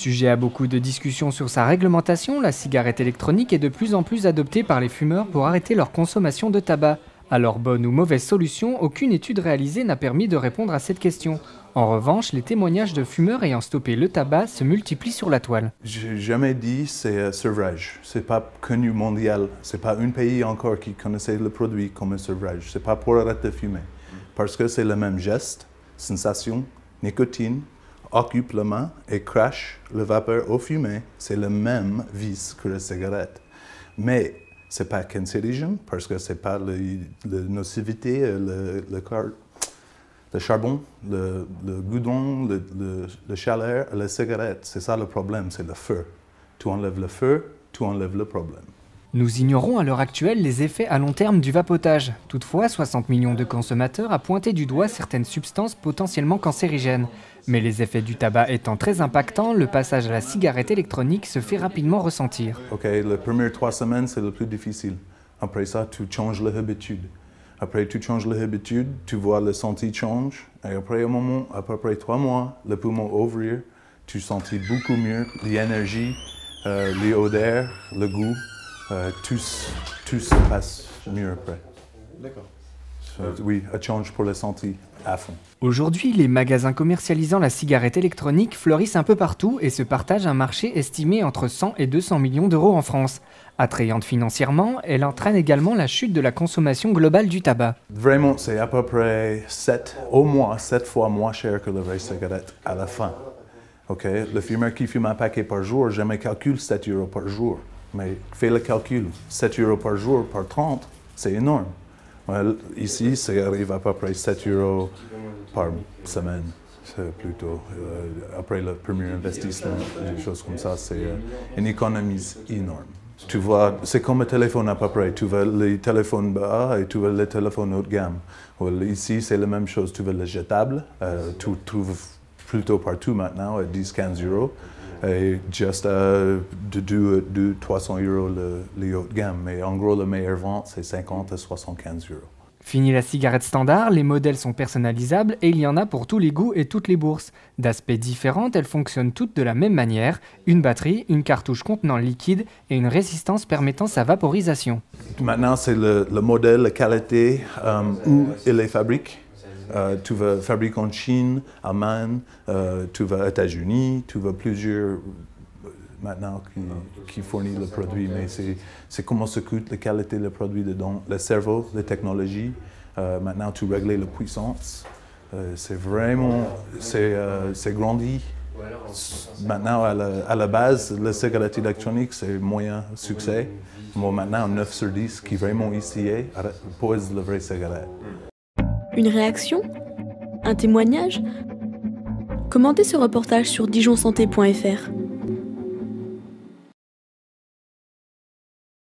Sujet à beaucoup de discussions sur sa réglementation, la cigarette électronique est de plus en plus adoptée par les fumeurs pour arrêter leur consommation de tabac. Alors bonne ou mauvaise solution, aucune étude réalisée n'a permis de répondre à cette question. En revanche, les témoignages de fumeurs ayant stoppé le tabac se multiplient sur la toile. J'ai jamais dit c'est sevrage. C'est pas connu mondial. C'est pas un pays encore qui connaissait le produit comme un sevrage. C'est pas pour arrêter de fumer. Parce que c'est le même geste, sensation, nicotine, occupe la main et crache le vapeur au fumée. C'est le même vice que la cigarette. Mais c'est pas cancérigène parce que c'est pas la nocivité, le charbon, le goudron, le chaleur, la cigarette. C'est ça le problème, c'est le feu. Tu enlèves le feu, tu enlèves le problème. Nous ignorons à l'heure actuelle les effets à long terme du vapotage. Toutefois, 60 millions de consommateurs a pointé du doigt certaines substances potentiellement cancérigènes. Mais les effets du tabac étant très impactants, le passage à la cigarette électronique se fait rapidement ressentir. Ok, les premières 3 semaines, c'est le plus difficile. Après ça, tu changes l'habitude. Après, tu changes l'habitude, tu vois le senti change. Et après un moment, à peu près 3 mois, le poumon ouvrir, tu sentis beaucoup mieux l'énergie, les odeurs, le goût. Tout se passe mieux après. D'accord. Oui, un change pour le senti à fond. Aujourd'hui, les magasins commercialisant la cigarette électronique fleurissent un peu partout et se partagent un marché estimé entre 100 et 200 millions d'euros en France. Attrayante financièrement, elle entraîne également la chute de la consommation globale du tabac. Vraiment, c'est à peu près au moins 7 fois moins cher que la vraie cigarette à la fin. Okay? Le fumeur qui fume un paquet par jour, jamais calcule 7 € par jour. Mais fais le calcul, 7 € par jour par 30, c'est énorme. Well, ici, ça arrive à peu près 7 € par semaine. C'est plutôt, après le premier investissement, des choses comme ça, c'est une économie énorme. Tu vois, c'est comme un téléphone à peu près. Tu veux les téléphones bas et tu veux les téléphones haut de gamme. Well, ici, c'est la même chose. Tu veux les jetables. Tu trouves plutôt partout maintenant à 10-15 €. Et juste de 200-300 € les haut de gamme. Mais en gros, la meilleure vente, c'est 50 à 75 €. Fini la cigarette standard, les modèles sont personnalisables et il y en a pour tous les goûts et toutes les bourses. D'aspect différents, elles fonctionnent toutes de la même manière, une batterie, une cartouche contenant le liquide et une résistance permettant sa vaporisation. Maintenant, c'est le modèle, la qualité, où il est fabriqué. Tu vas fabriquer en Chine, Allemagne, tu vas aux États-Unis, tu vas plusieurs maintenant qui fournissent le produit, mais c'est comment se coûte la qualité du produit dedans, le cerveau, la technologie. Maintenant, tu règles la puissance. C'est vraiment, c'est grandi. Maintenant, à la base, la cigarette électronique, c'est moyen succès. Moi, maintenant, 9 sur 10 qui vraiment ici pose la vraie cigarette. Une réaction? Un témoignage? Commentez ce reportage sur dijonsanté.fr.